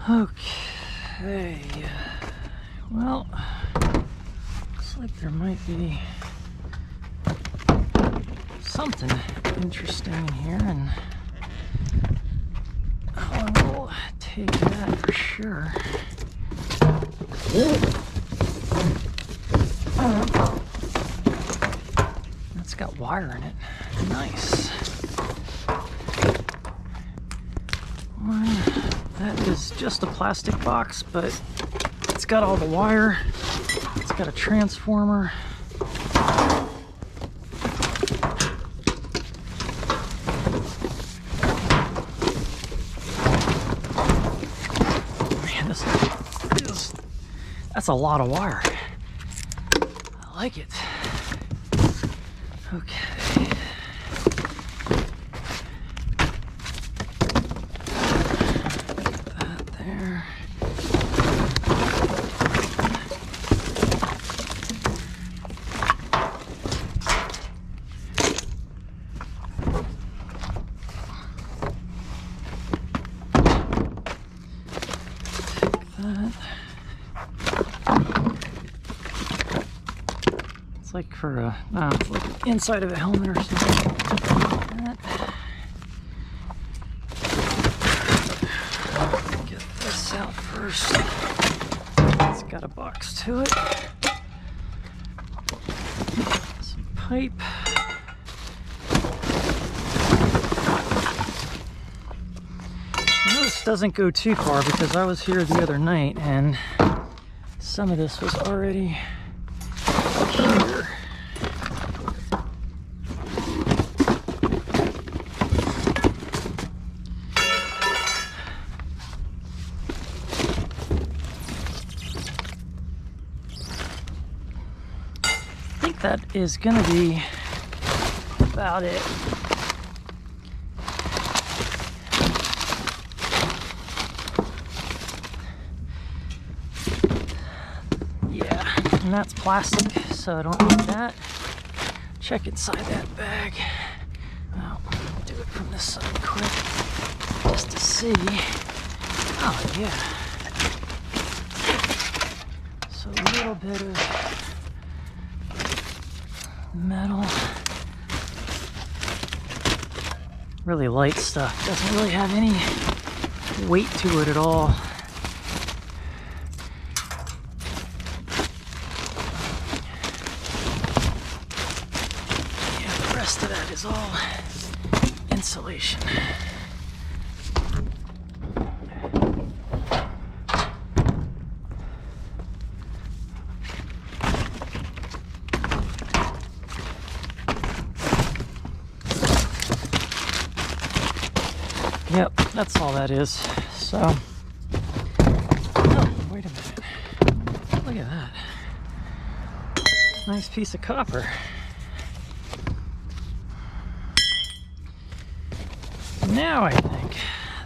Okay, well, looks like there might be something interesting in here, and I will take that for sure. That's got wire in it. Nice. That is just a plastic box, but it's got all the wire. It's got a transformer. Man, that's a lot of wire. I like it. Okay. It's like for a like inside of a helmet or something like that. Get this out first. It's got a box to it. Some pipe. Now this doesn't go too far because I was here the other night and some of this was already here. I think that is going to be about it. And that's plastic, so I don't need that. Check inside that bag. I'll do it from this side quick, just to see. Oh yeah. So a little bit of metal. Really light stuff. Doesn't really have any weight to it at all. To that is all insulation. Yep, that's all that is. So, oh, wait a minute. Look at that. Nice piece of copper. Now I think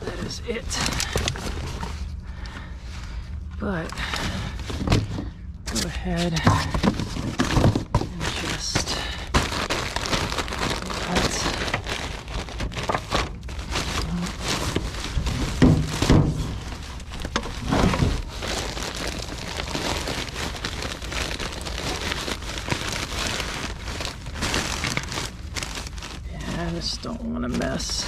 that is it. But go ahead and just I just don't want to mess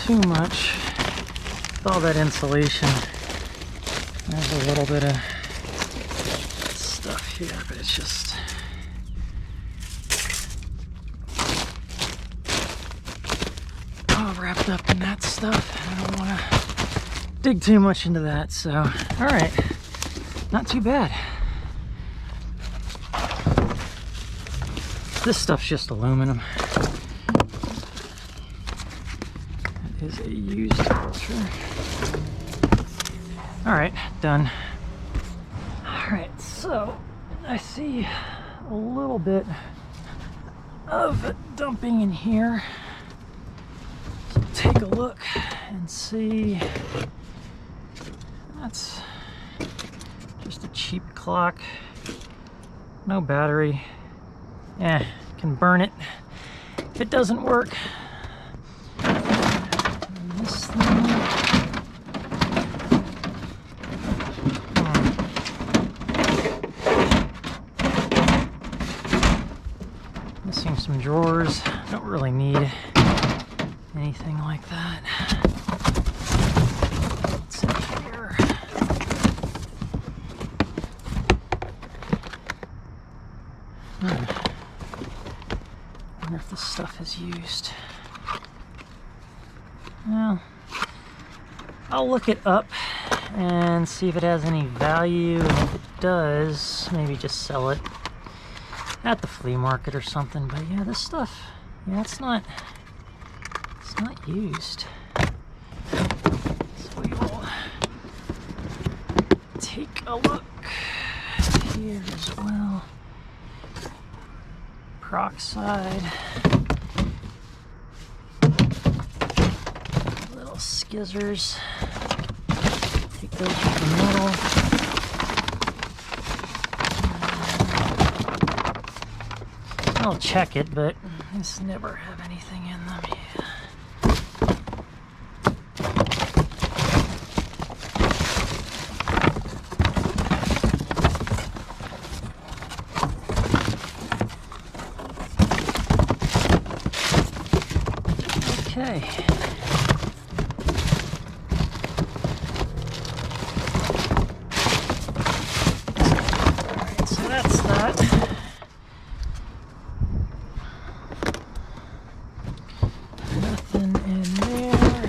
too much with all that insulation. There's a little bit of stuff here, but it's just all wrapped up in that stuff. I don't want to dig too much into that, so all right, not too bad. This stuff's just aluminum. That is a used filter. All right, done. All right, so I see a little bit of dumping in here. So take a look and see. That's just a cheap clock. No battery. Can burn it if it doesn't work. And this thing, don't really need anything like that. What's in here? I wonder if this stuff is used. Well, I'll look it up and see if it has any value, and if it does, maybe just sell it at the flea market or something. But yeah, this stuff, yeah, it's not used. So we will take a look here as well. Peroxide, little skizzers. Take those with the metal. I'll check it, but these never have anything in them. Yeah. Okay. Alright, so that's that. Nothing in there.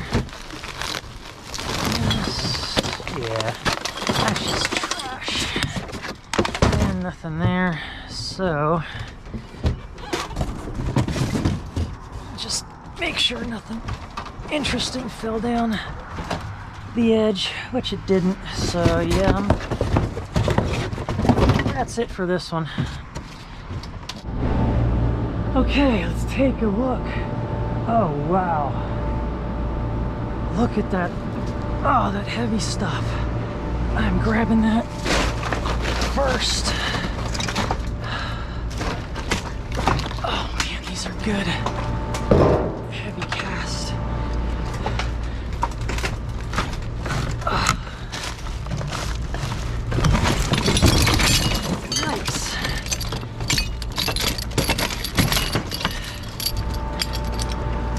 This, yeah, that's just trash. And nothing there. So, just make sure nothing interesting fell down the edge, which it didn't. So yeah, that's it for this one. Okay, let's take a look. Oh wow, look at that. Oh, that heavy stuff. I'm grabbing that first. Oh man, these are good. Heavy cast. Nice.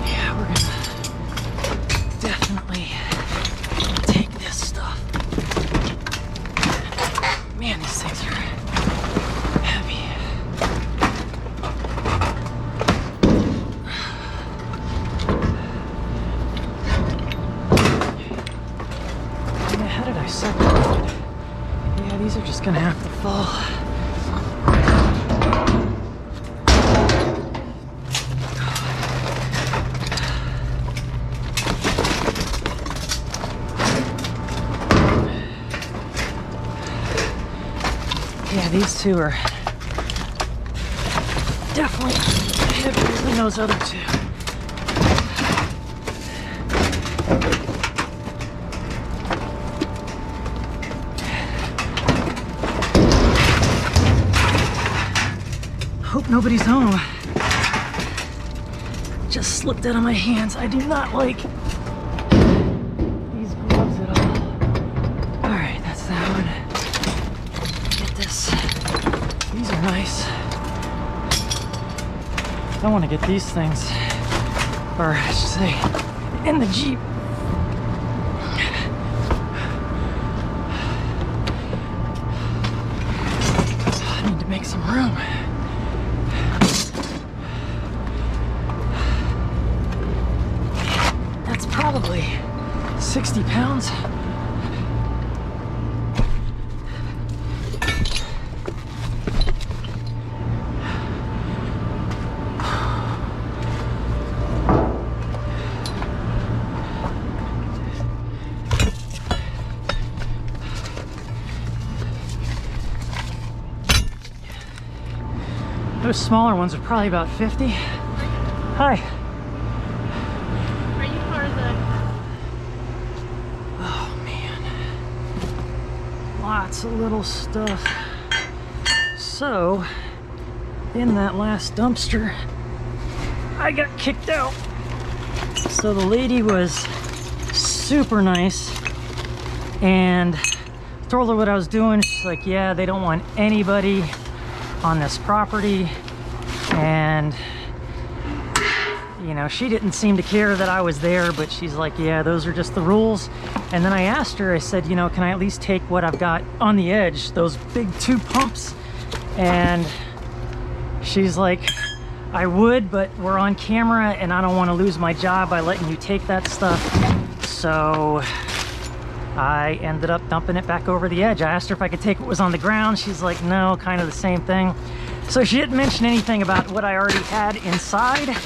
Yeah, we're gonna definitely take this stuff. Man, these things are heavy. Yeah, how did I separate it? Yeah, these are just gonna have to fall. Yeah, these two are definitely heavier than those other two. Hope nobody's home. Just slipped out of my hands. I do not like these gloves at all. Alright, that's that one. Get this. These are nice. I want to get these things, or I should say, in the Jeep. I need to make some room. That's probably 60 pounds. Those smaller ones are probably about 50. Hi. Are you part of the... Oh man. Lots of little stuff. So, in that last dumpster, I got kicked out. So the lady was super nice and told her what I was doing. She's like, yeah, they don't want anybody on this property, and you know, she didn't seem to care that I was there, but she's like, yeah, those are just the rules. And then I asked her, I said, you know, can I at least take what I've got on the edge, those big 2 pumps? And she's like, I would, but we're on camera and I don't want to lose my job by letting you take that stuff. So I ended up dumping it back over the edge. I asked her if I could take what was on the ground. She's like, no, kind of the same thing. So she didn't mention anything about what I already had inside.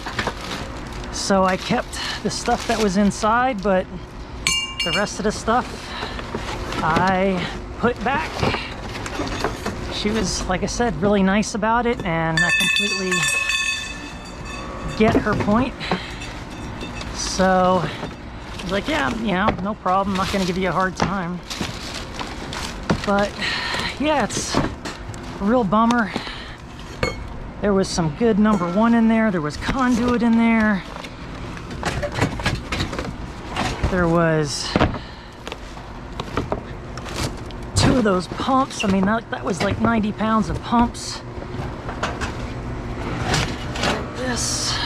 So I kept the stuff that was inside, but the rest of the stuff I put back. She was, like I said, really nice about it, and I completely get her point. So I was like, yeah, no problem. I'm not going to give you a hard time. But yeah, it's a real bummer. There was some good #1 in there. There was conduit in there. There was 2 of those pumps. I mean, that was like 90 pounds of pumps. This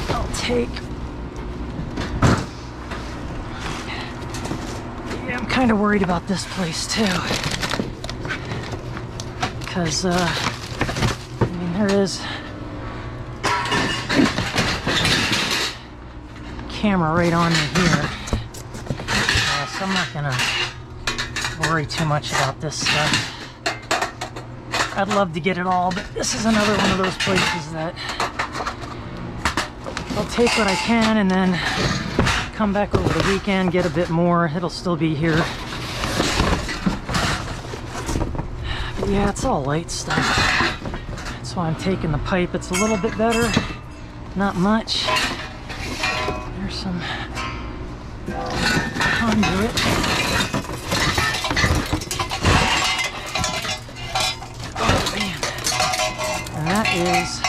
I'll take. Yeah, I'm kind of worried about this place too. Because, I mean, there is camera right on me here. So I'm not gonna worry too much about this stuff. I'd love to get it all, but this is another one of those places that I'll take what I can and then come back over the weekend, get a bit more. It'll still be here. But yeah, it's all light stuff. That's why I'm taking the pipe. It's a little bit better, not much. There's some conduit. Oh man. And that is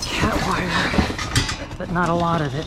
cat wire, but not a lot of it.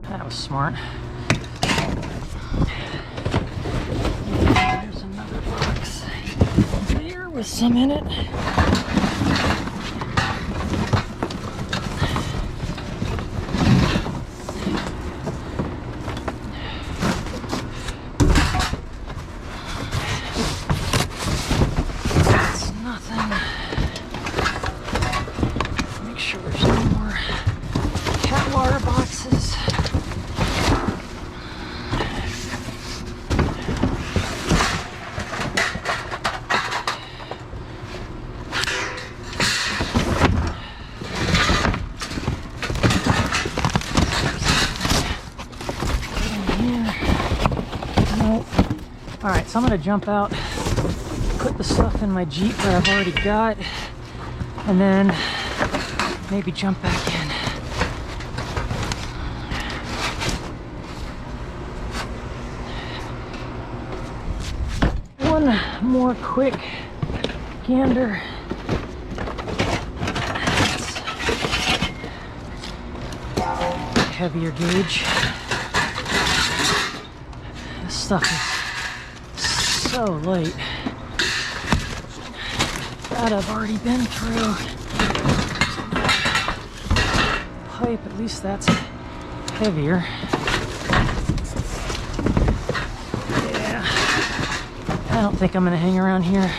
That was smart. There's another box there with some in it. That's nothing. Make sure there's no more cat water boxes. Alright, so I'm going to jump out, put the stuff in my Jeep that I've already got, and then maybe jump back in. One more quick gander. Heavier gauge. This stuff is so light that I've already been through. Pipe, at least that's heavier. Yeah, I don't think I'm gonna hang around here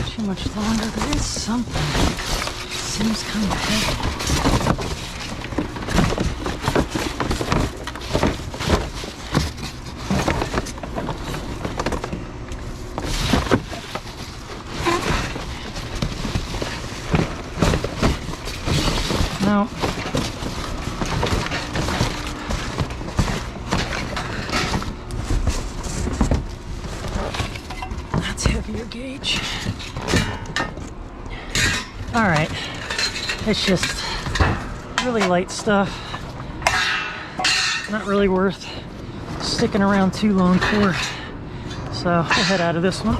too much longer. There is something. Seems kind of heavy. No. That's heavier gauge. Alright, it's just really light stuff. Not really worth sticking around too long for. So we'll head out of this one.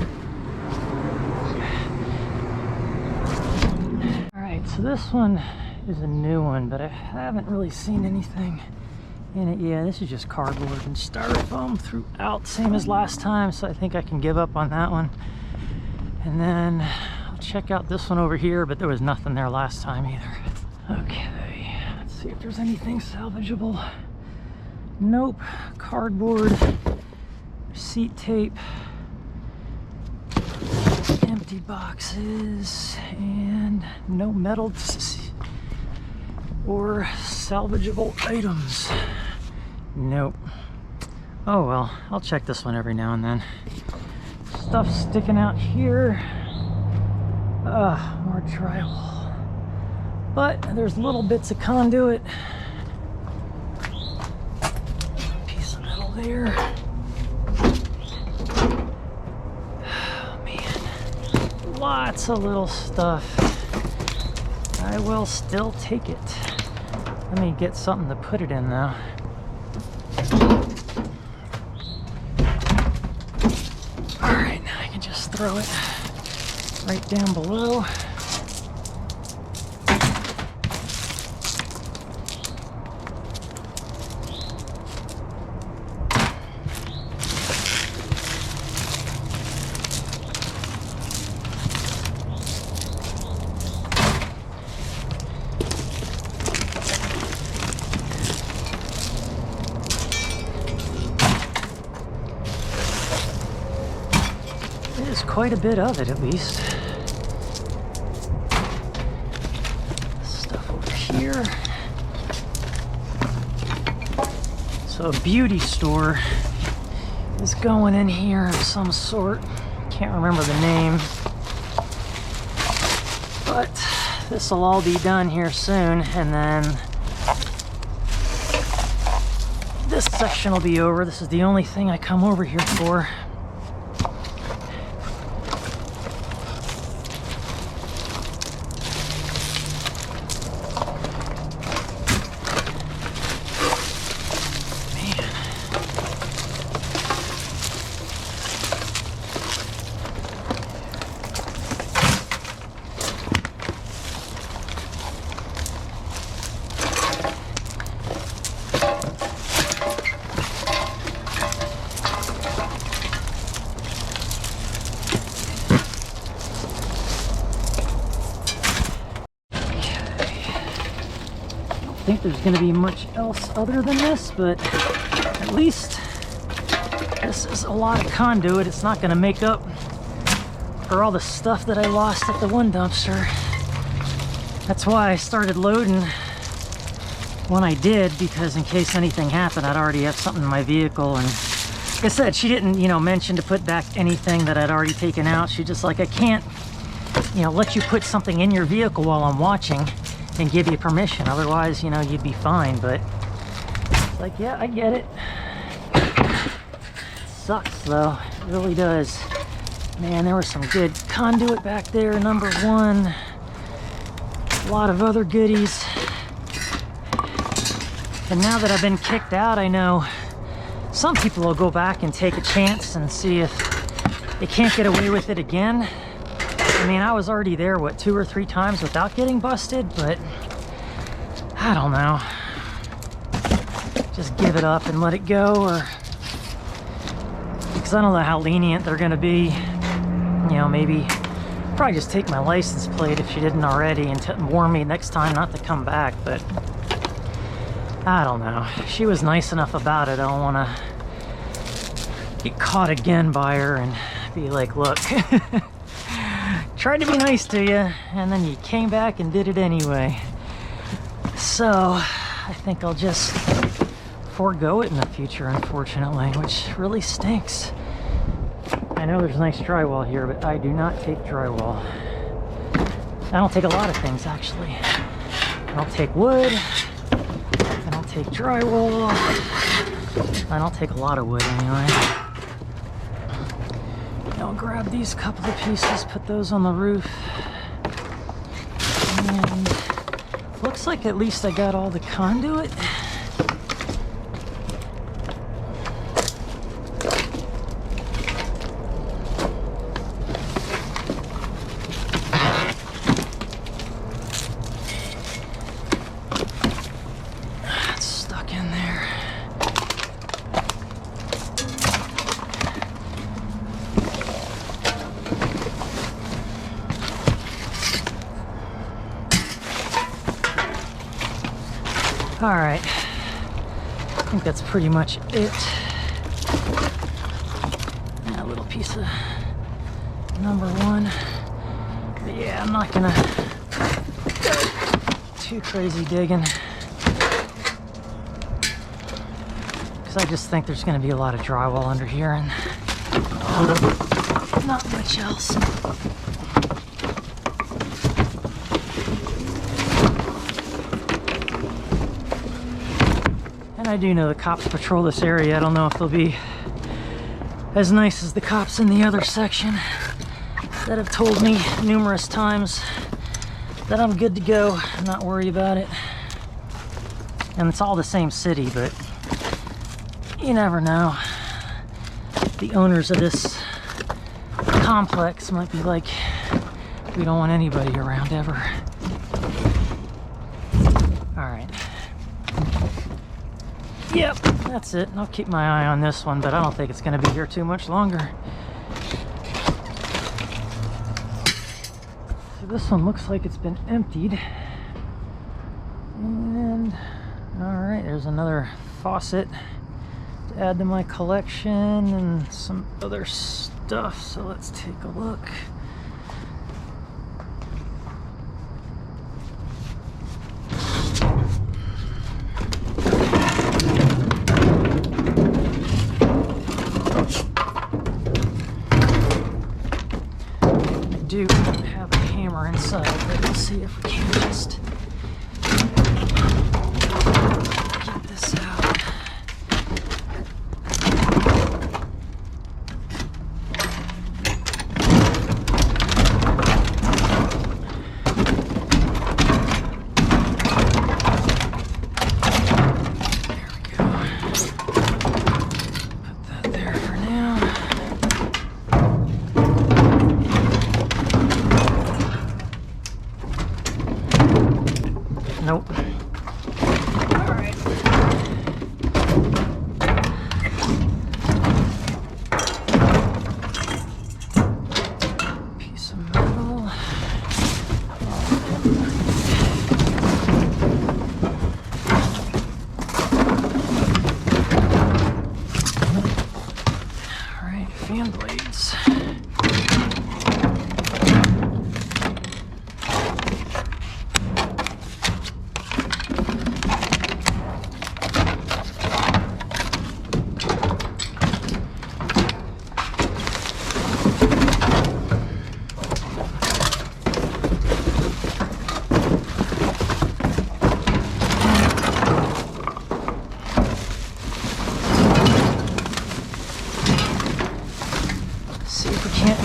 Alright, so this one is a new one, but I haven't really seen anything in it. Yeah, this is just cardboard and styrofoam throughout, same as last time, so I think I can give up on that one. And then I'll check out this one over here, but there was nothing there last time either. Okay, let's see if there's anything salvageable. Nope. Cardboard, receipt tape, empty boxes, and no metal or salvageable items. Nope. Oh well, I'll check this one every now and then. Stuff sticking out here. More drywall. But there's little bits of conduit. Piece of metal there. Oh man. Lots of little stuff. I will still take it. Let me get something to put it in though. Alright, now I can just throw it right down below. There's quite a bit of it, at least. Stuff over here. So a beauty store is going in here of some sort. Can't remember the name. But this will all be done here soon, and then this section will be over. This is the only thing I come over here for. I think there's going to be much else other than this, but at least this is a lot of conduit. It's not going to make up for all the stuff that I lost at the one dumpster. That's why I started loading when I did, because in case anything happened, I'd already have something in my vehicle. And like I said, she didn't, mention to put back anything that I'd already taken out. She just like, I can't, let you put something in your vehicle while I'm watching and give you permission. Otherwise, you'd be fine. But it's like, yeah, I get it. Sucks though, it really does. Man, there was some good conduit back there, number one. A lot of other goodies. And now that I've been kicked out, I know some people will go back and take a chance and see if they can't get away with it again. I mean, I was already there, what, 2 or 3 times without getting busted, but I don't know. Just give it up and let it go, or because I don't know how lenient they're gonna be. Maybe probably just take my license plate if she didn't already and warn me next time not to come back, but I don't know. She was nice enough about it. I don't want to get caught again by her and be like, look, tried to be nice to you, and then you came back and did it anyway. So I think I'll just forego it in the future, unfortunately, which really stinks. I know there's nice drywall here, but I do not take drywall. I don't take a lot of things, actually. I don't take wood. I don't take drywall. I don't take a lot of wood anyway. I'll grab these couple of pieces, put those on the roof. looks like at least I got all the conduit. It's stuck in there. All right, I think that's pretty much it. That little piece of number 1. But yeah, I'm not gonna go too crazy digging, because I just think there's gonna be a lot of drywall under here and not much else. I do know the cops patrol this area. I don't know if they'll be as nice as the cops in the other section that have told me numerous times that I'm good to go. I'm not worried about it. And it's all the same city, but you never know. The owners of this complex might be like, we don't want anybody around ever. All right. Yep, that's it. I'll keep my eye on this one, but I don't think it's going to be here too much longer. So this one looks like it's been emptied. And, alright, there's another faucet to add to my collection and some other stuff. So let's take a look. Do have a hammer inside, but we'll see if we can just get this out. There we go. Put that there for now. Nope. All right. Piece of metal. All right, fan blades.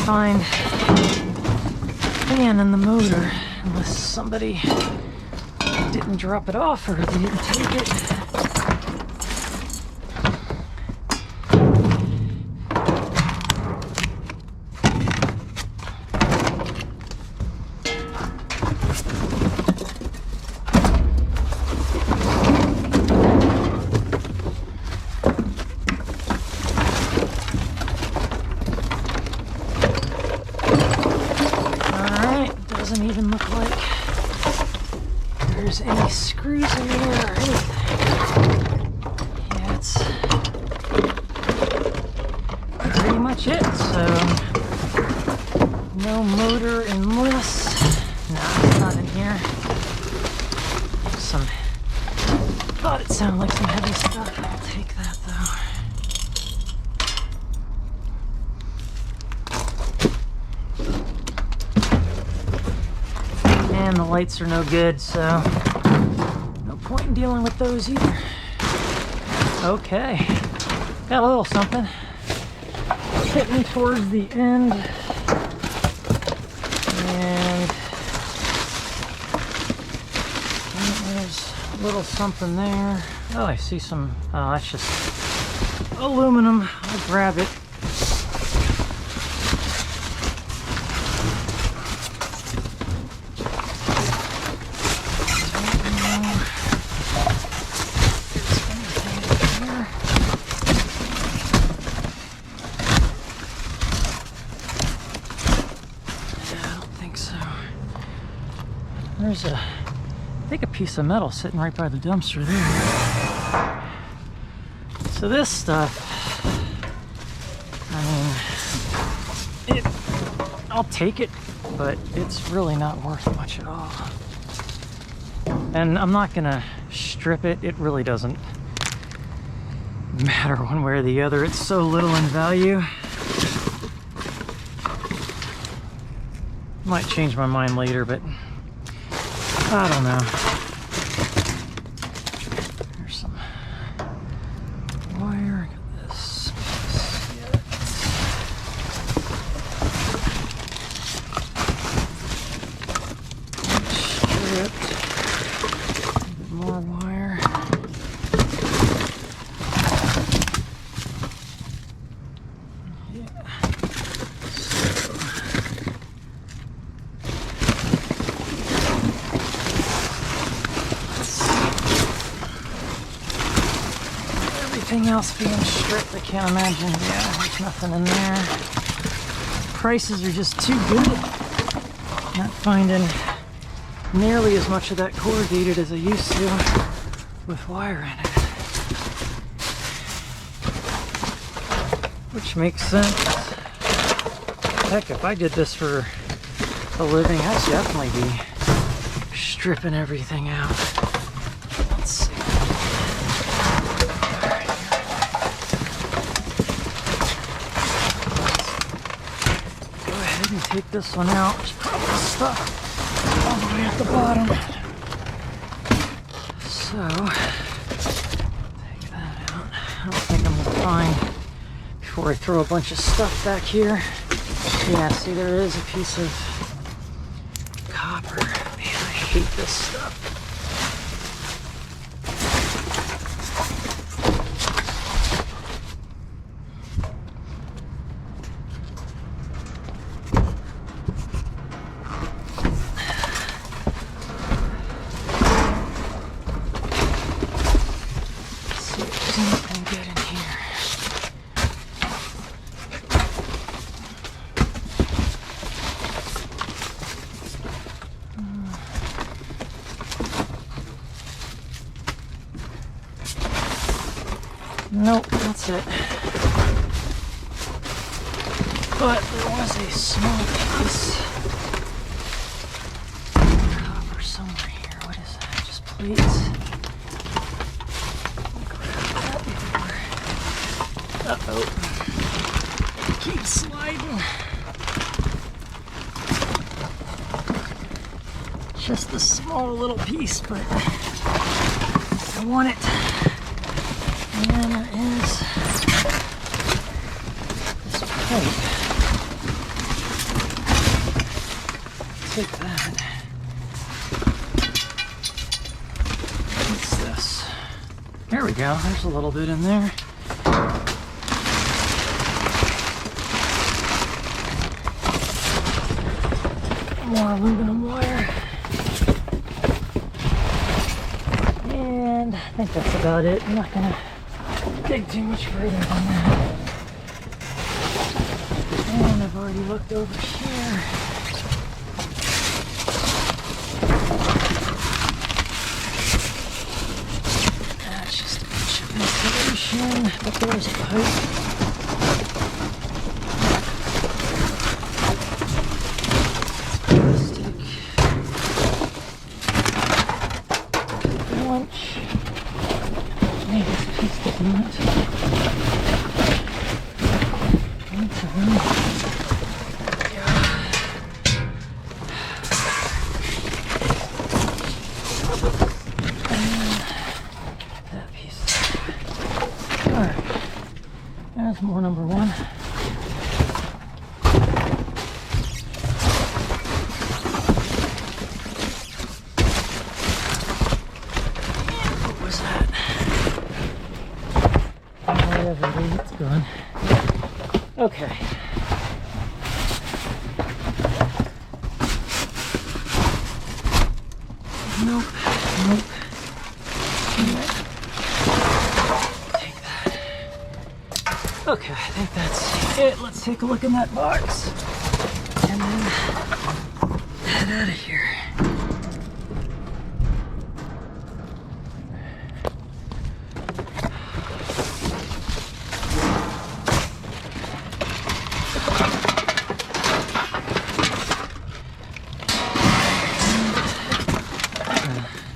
Find fan in the motor unless somebody didn't drop it off or they didn't take it. Doesn't even look like there's any screws in there or anything. Yeah, it's pretty much it. So no motor unless, no, it's not in here. Some, thought it sounded like some heavy stuff. I'll take that though. And the lights are no good, so no point in dealing with those either. Okay, got a little something. Hitting towards the end. And little something there. Oh, I see some, oh, that's just aluminum. I'll grab it. There's I think a piece of metal sitting right by the dumpster there. So this stuff, I mean, I'll take it, but it's really not worth much at all. And I'm not gonna strip it. It really doesn't matter one way or the other. It's so little in value. Might change my mind later, but I don't know. There's some wire. Look at this piece. Stripped. A bit more wire. Everything else being stripped, I can't imagine. Yeah, there's nothing in there. Prices are just too good. Not finding nearly as much of that corrugated as I used to with wire in it. Which makes sense. Heck, if I did this for a living, I'd definitely be stripping everything out. Let's see. Take this one out. There's probably stuff all the way at the bottom. So, take that out. I don't think I'm gonna find before I throw a bunch of stuff back here. Yeah, see, there is a piece of copper. Man, I hate this stuff. Nope, that's it. But there was a small piece of copper somewhere here. What is that? Just plates. Grab that before. Uh-oh. Keep sliding. Just a small little piece, but I want it. And there is this plate. Take that. What's this? There we go. There's a little bit in there. More aluminum wire. And I think that's about it. I'm not gonna dig too much further than that. And I've already looked over here. That's just a bunch of insulation, but there's a pipe. Plastic. Lunch. Maybe this piece does not. That piece. Alright. There's more number one. Okay. Nope. Nope. Take that. Okay, I think that's it. Let's take a look in that box. And then head out of here.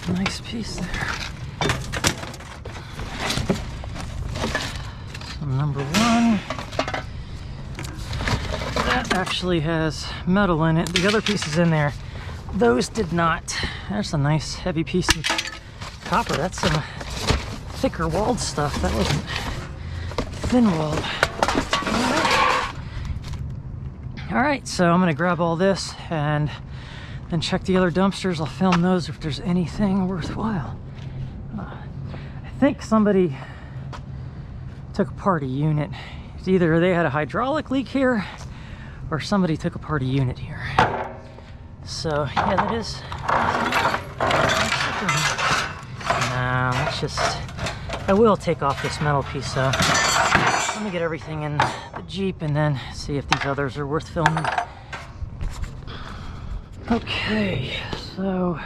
Nice piece there. So number one, that actually has metal in it. The other pieces in there, those did not. There's a nice heavy piece of copper. That's some thicker walled stuff. That wasn't thin walled. All right, so I'm gonna grab all this and then check the other dumpsters. I'll film those if there's anything worthwhile. I think somebody took apart a unit. It's either they had a hydraulic leak here or somebody took apart a unit here. So yeah, that is. No, that's just, I will take off this metal piece though. Let me get everything in the Jeep and then see if these others are worth filming. Okay, so,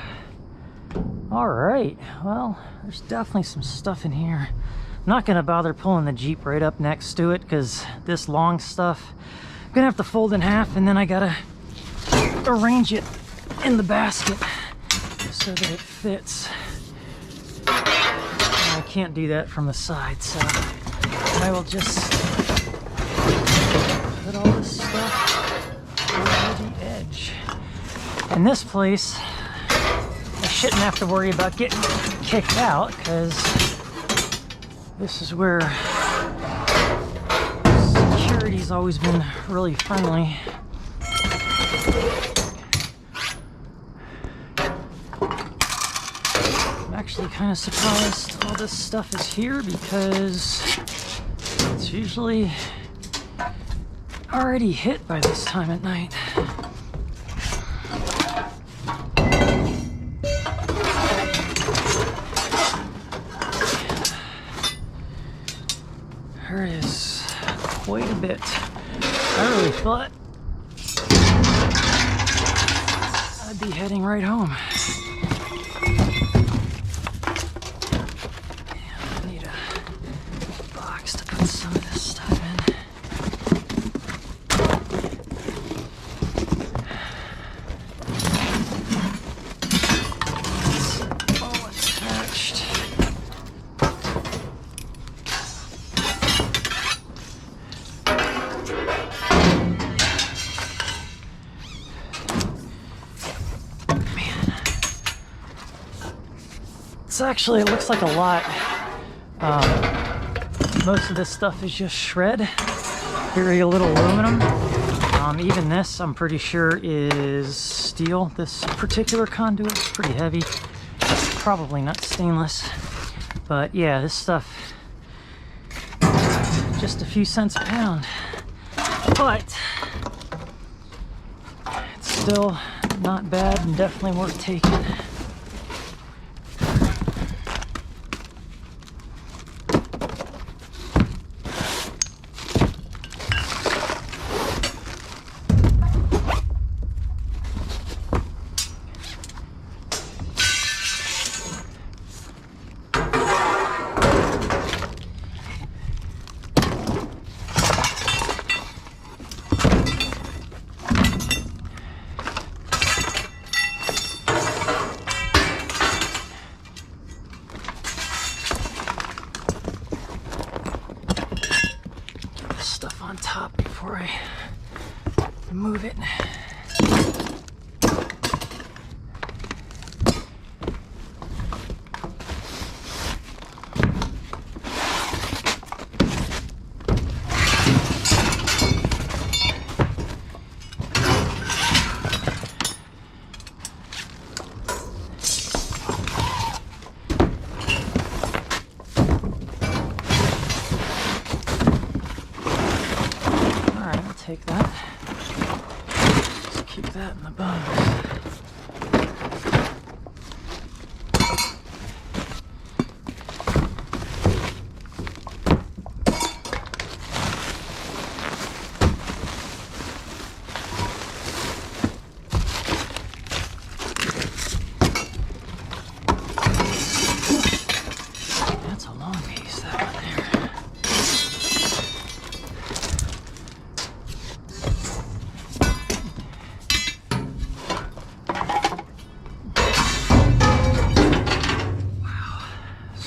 all right, well, there's definitely some stuff in here. I'm not gonna bother pulling the Jeep right up next to it because this long stuff, I'm gonna have to fold in half and then I gotta arrange it in the basket so that it fits. And I can't do that from the side, so I will just put all this stuff over the edge. In this place, I shouldn't have to worry about getting kicked out because this is where security's always been really friendly. I'm actually kind of surprised all this stuff is here because it's usually already hit by this time at night. There is quite a bit. I really thought I'd be heading right home. I need a box to put some of this stuff in. It's all attached. Actually, it looks like a lot. Most of this stuff is just shred, very little aluminum. Even this, I'm pretty sure, is steel. This particular conduit is pretty heavy. Probably not stainless, but yeah, this stuff, just a few cents a pound. But it's still not bad and definitely worth taking.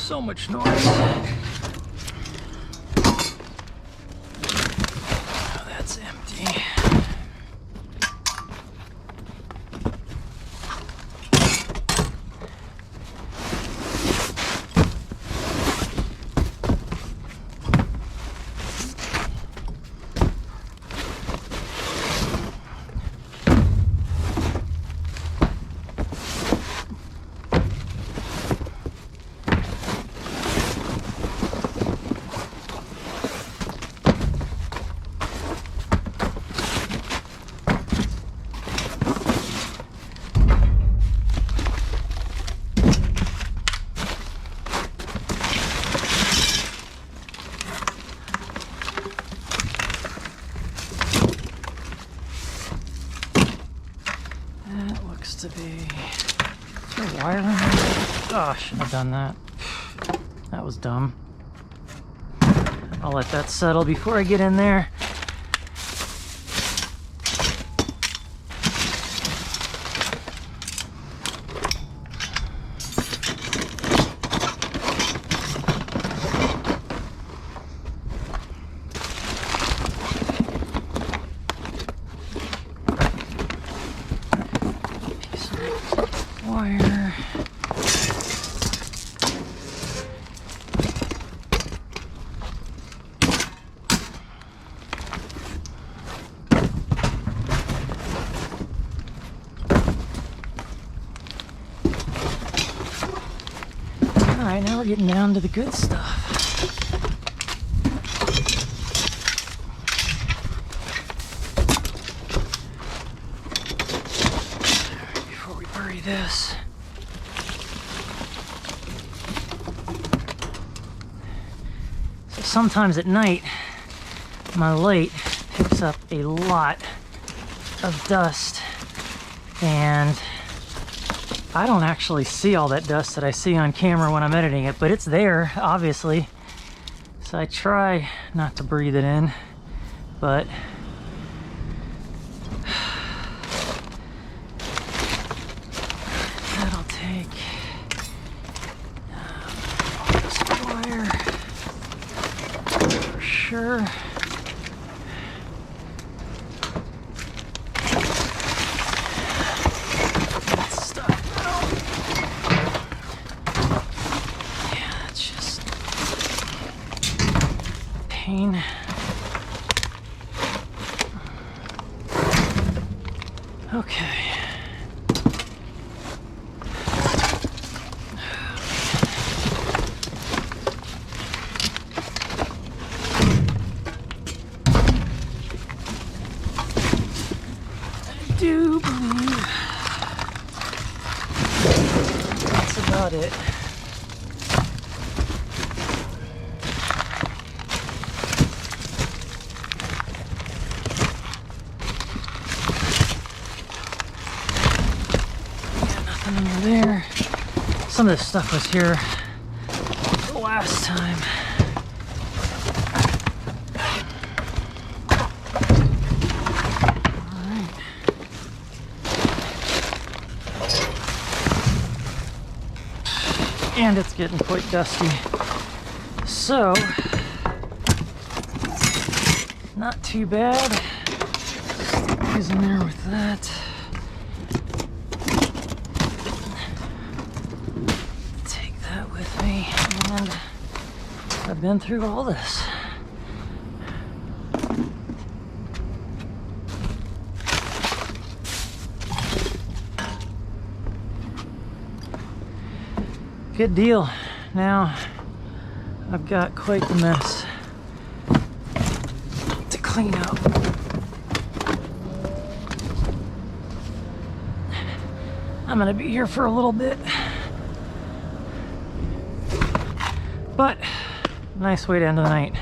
so much noise. Oh, that's empty. To be. Is there wire in there? Oh, I shouldn't have done that. That was dumb. I'll let that settle before I get in there. Wire. Alright, now we're getting down to the good stuff. Before we bury this. So sometimes at night, my light picks up a lot of dust, and I don't actually see all that dust that I see on camera when I'm editing it, but it's there, obviously. So I try not to breathe it in, but that'll take all this wire for sure. Okay. I do believe that's about it. Under there. Some of this stuff was here the last time. Alright. And it's getting quite dusty. So, not too bad. Stick these in there with that. And I've been through all this. Good deal. Now I've got quite the mess to clean up. I'm gonna be here for a little bit. But nice way to end the night.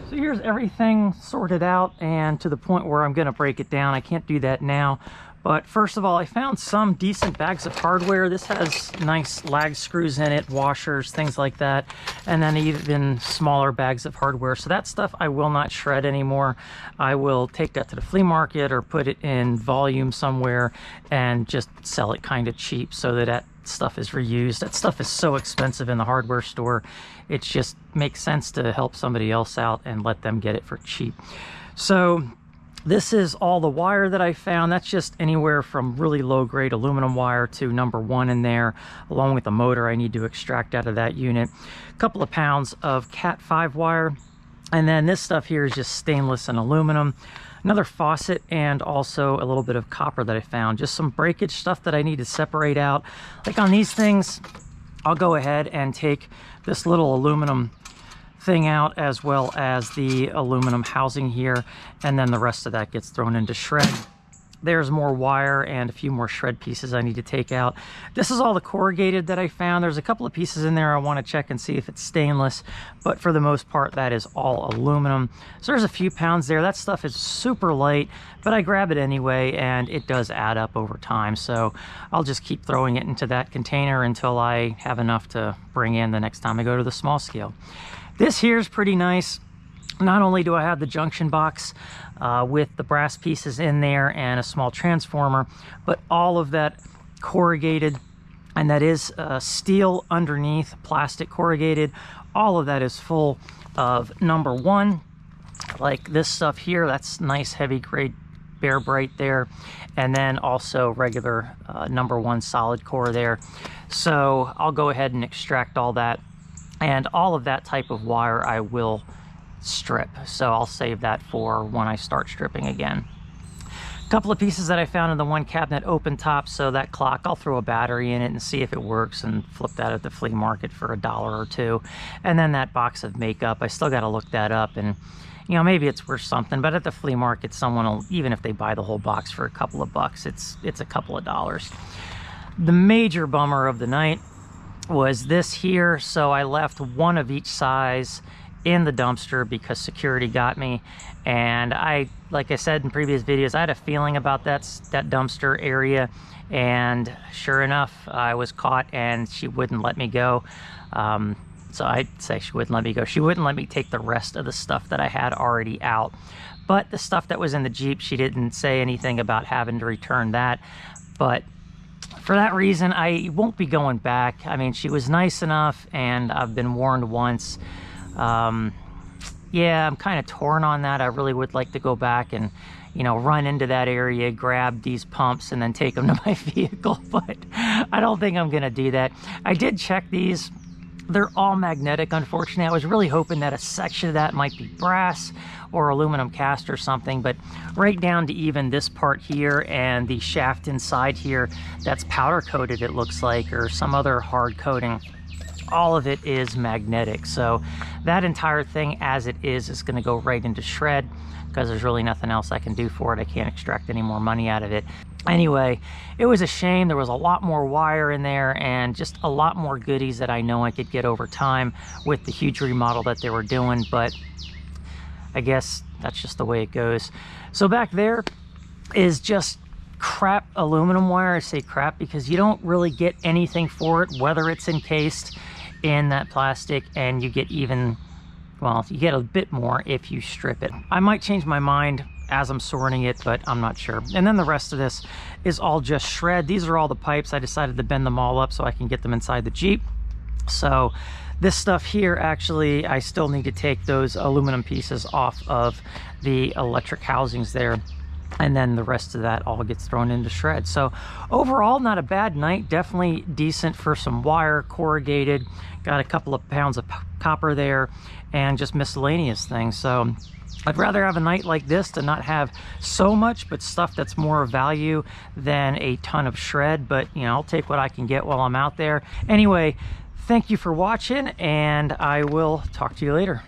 So here's everything sorted out and to the point where I'm gonna break it down. I can't do that now. But first of all, I found some decent bags of hardware. This has nice lag screws in it, washers, things like that. And then even smaller bags of hardware. So that stuff I will not shred anymore. I will take that to the flea market or put it in volume somewhere and just sell it kind of cheap so that stuff is reused. That stuff is so expensive in the hardware store. It just makes sense to help somebody else out and let them get it for cheap. So this is all the wire that I found. That's just anywhere from really low grade aluminum wire to number 1 in there, along with the motor I need to extract out of that unit. A couple of pounds of Cat 5 wire. And then this stuff here is just stainless and aluminum. Another faucet, and also a little bit of copper that I found. Just some breakage stuff that I need to separate out. Like on these things, I'll go ahead and take this little aluminum thing out, as well as the aluminum housing here, and then the rest of that gets thrown into shred. There's more wire and a few more shred pieces I need to take out. This is all the corrugated that I found. There's a couple of pieces in there I want to check and see if it's stainless, but for the most part that is all aluminum. So there's a few pounds there. That stuff is super light, but I grab it anyway, and it does add up over time. So I'll just keep throwing it into that container until I have enough to bring in the next time I go to the small scale. This here is pretty nice. Not only do I have the junction box with the brass pieces in there and a small transformer, but all of that corrugated, and that is steel underneath, plastic corrugated, all of that is full of number 1. Like this stuff here, that's nice heavy grade Bear Bright there, and then also regular number 1 solid core there. So I'll go ahead and extract all that, and all of that type of wire I will strip, so I'll save that for when I start stripping again. A couple of pieces that I found in the one cabinet open top, so that clock, I'll throw a battery in it and see if it works and flip that at the flea market for $1 or $2. And then that box of makeup, I still got to look that up, and you know, maybe it's worth something, but at the flea market someone will, even if they buy the whole box for a couple of bucks, it's a couple of dollars. The major bummer of the night was this here. So I left one of each size in the dumpster because security got me, and like I said in previous videos, I had a feeling about that dumpster area, and sure enough I was caught and she wouldn't let me go. So I'd say she wouldn't let me go. She wouldn't let me take the rest of the stuff that I had already out, but the stuff that was in the Jeep, she didn't say anything about having to return that. But for that reason, I won't be going back. I mean, she was nice enough, and I've been warned once. Yeah, I'm kind of torn on that. I really would like to go back and, you know, run into that area, grab these pumps, and then take them to my vehicle, but I don't think I'm gonna do that. I did check these. They're all magnetic, unfortunately. I was really hoping that a section of that might be brass or aluminum cast or something, but right down to even this part here and the shaft inside here, that's powder coated, it looks like, or some other hard coating. All of it is magnetic, so that entire thing as it is going to go right into shred, because there's really nothing else I can do for it. I can't extract any more money out of it. Anyway, it was a shame. There was a lot more wire in there and just a lot more goodies that I know I could get over time with the huge remodel that they were doing, but I guess that's just the way it goes. So back there is just crap aluminum wire. I say crap because you don't really get anything for it, whether it's encased in that plastic, and you get even, well, you get a bit more if you strip it. I might change my mind as I'm sorting it, but I'm not sure. And then the rest of this is all just shred. These are all the pipes. I decided to bend them all up so I can get them inside the Jeep. So this stuff here, actually, I still need to take those aluminum pieces off of the electric housings there, and then the rest of that all gets thrown into shred. So overall, not a bad night. Definitely decent for some wire, corrugated, got a couple of pounds of copper there, and just miscellaneous things. So I'd rather have a night like this to not have so much, but stuff that's more of value than a ton of shred. But you know, I'll take what I can get while I'm out there. Anyway, thank you for watching, and I will talk to you later.